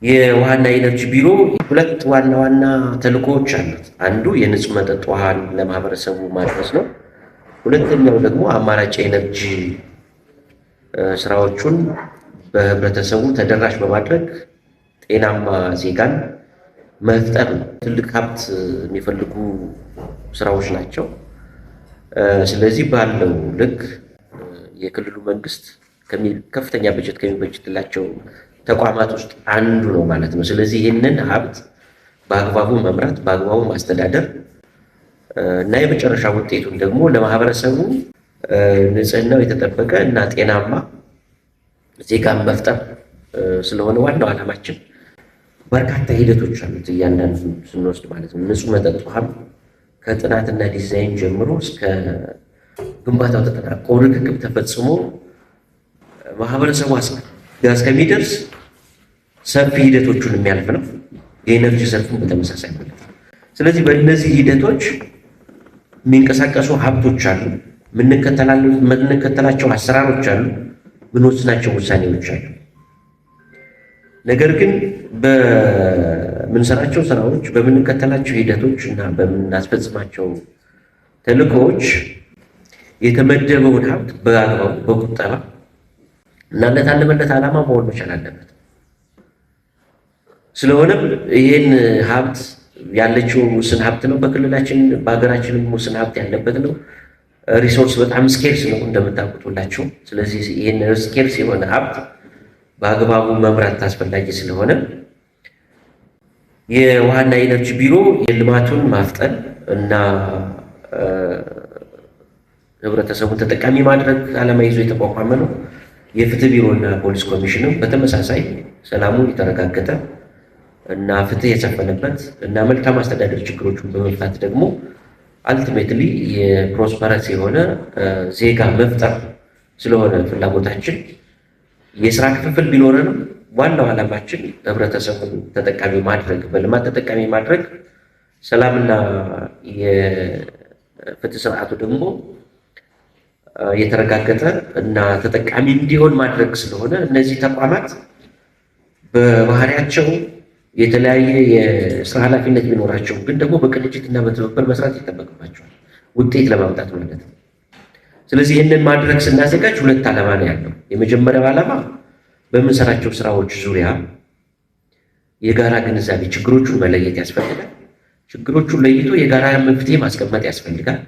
የውሃና ኢነርጂ ቢሮ ሁለት ዋና ተልእኮዎች አሉት። አንዱ የንጹህ መጠጥ ውሃን ለማህበረሰቡ ማድረስ ነው። ሁለተኛው ደግሞ አማራጭ የኤነርጂ ስራዎቹን በህብረተሰቡ ተደራሽ በማድረግ ጤናማ ዜጋን መፍጠር ነው። ትልቅ ሀብት የሚፈልጉ ስራዎች ናቸው። ስለዚህ ባለው ልክ የክልሉ መንግስት ከፍተኛ በጀት ከሚበጅትላቸው ተቋማት ውስጥ አንዱ ነው ማለት ነው። ስለዚህ ይህንን ሀብት በአግባቡ መምራት፣ በአግባቡ ማስተዳደር እና የመጨረሻ ውጤቱን ደግሞ ለማህበረሰቡ ንጽህናው የተጠበቀ እና ጤናማ ዜጋን መፍጠር ስለሆነ ዋናው ዓላማችን በርካታ ሂደቶች አሉት። እያንዳንዱ ስንወስድ ማለት ነው ንጹህ መጠጥ ውሃም ከጥናትና ዲዛይን ጀምሮ እስከ ግንባታው ተጠናቆ ርክክብ ተፈጽሞ ማህበረሰቡ ጋር እስከሚደርስ ሰፊ ሂደቶቹን የሚያልፍ ነው። የኤነርጂ ዘርፉን በተመሳሳይ ማለት ነው። ስለዚህ በእነዚህ ሂደቶች የሚንቀሳቀሱ ሀብቶች አሉ፣ የምንከተላቸው አሰራሮች አሉ፣ ምንወስናቸው ውሳኔዎች አሉ። ነገር ግን በምንሰራቸው ስራዎች፣ በምንከተላቸው ሂደቶች እና በምናስፈጽማቸው ተልእኮዎች የተመደበውን ሀብት በአግባቡ በቁጠባ እና ለታለመለት ዓላማ መሆን መቻል አለበት። ስለሆነም ይህን ሀብት ያለችው ውስን ሀብት ነው። በክልላችን በሀገራችንም ውስን ሀብት ያለበት ነው። ሪሶርስ በጣም ስኬርስ ነው እንደምታውቁት ሁላችሁ። ስለዚህ ይህን ስኬርስ የሆነ ሀብት በአግባቡ መምራት አስፈላጊ ስለሆነ የውሃና ኢነርጂ ቢሮ የልማቱን ማፍጠን እና ህብረተሰቡን ተጠቃሚ ማድረግ ዓላማ ይዞ የተቋቋመ ነው። የፍትህ ቢሮና ፖሊስ ኮሚሽንም በተመሳሳይ ሰላሙ የተረጋገጠ እና ፍትህ የሰፈነበት እና መልካም አስተዳደር ችግሮችን በመፍታት ደግሞ አልቲሜትሊ የፕሮስፐረስ የሆነ ዜጋ መፍጠር ስለሆነ ፍላጎታችን የስራ ክፍፍል ቢኖረንም ዋናው ዓላማችን ህብረተሰቡን ተጠቃሚ ማድረግ፣ በልማት ተጠቃሚ ማድረግ፣ ሰላምና የፍትህ ስርዓቱ ደግሞ የተረጋገጠ እና ተጠቃሚ እንዲሆን ማድረግ ስለሆነ እነዚህ ተቋማት በባህሪያቸው የተለያየ የስራ ኃላፊነት ቢኖራቸው ግን ደግሞ በቅንጅት እና በትብብር መስራት ይጠበቅባቸዋል ውጤት ለማምጣት ማለት ነው። ስለዚህ ይህንን ማድረግ ስናዘጋጅ ሁለት ዓላማ ነው ያለው። የመጀመሪያው ዓላማ በምንሰራቸው ስራዎች ዙሪያ የጋራ ግንዛቤ፣ ችግሮቹን መለየት ያስፈልጋል። ችግሮቹን ለይቶ የጋራ መፍትሄ ማስቀመጥ ያስፈልጋል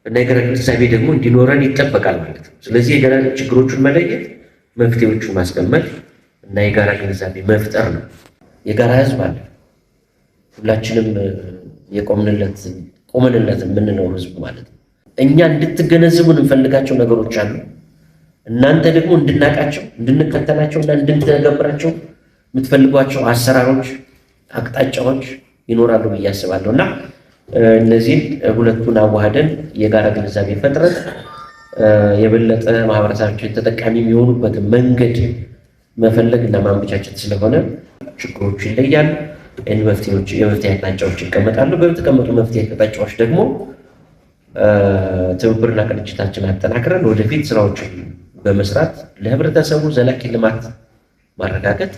እና የጋራ ግንዛቤ ደግሞ እንዲኖረን ይጠበቃል ማለት ነው። ስለዚህ የጋራ ችግሮቹን መለየት፣ መፍትሄዎቹን ማስቀመጥ እና የጋራ ግንዛቤ መፍጠር ነው። የጋራ ህዝብ አለ፣ ሁላችንም የቆምንለት የምንለው ህዝብ ማለት ነው። እኛ እንድትገነዘቡን እንፈልጋቸው ነገሮች አሉ። እናንተ ደግሞ እንድናቃቸው፣ እንድንከተላቸው እና እንድንተገብራቸው የምትፈልጓቸው አሰራሮች፣ አቅጣጫዎች ይኖራሉ ብዬ አስባለሁ እና እነዚህን ሁለቱን አዋህደን የጋራ ግንዛቤ ፈጥረን የበለጠ ማህበረሰባችን ተጠቃሚ የሚሆኑበትን መንገድ መፈለግ እና ማመቻቸት ስለሆነ ችግሮቹ ይለያሉ፣ የመፍትሄ አቅጣጫዎች ይቀመጣሉ። በተቀመጡ መፍትሄ አቅጣጫዎች ደግሞ ትብብርና ቅንጅታችን አጠናክረን ወደፊት ስራዎችን በመስራት ለህብረተሰቡ ዘላቂ ልማት ማረጋገጥ፣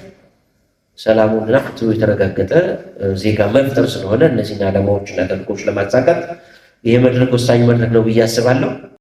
ሰላሙንና ፍትሁ የተረጋገጠ ዜጋ መፍጠር ስለሆነ እነዚህን ዓላማዎችና ተልዕኮዎች ለማሳካት ይሄ መድረክ ወሳኝ መድረክ ነው ብዬ አስባለሁ።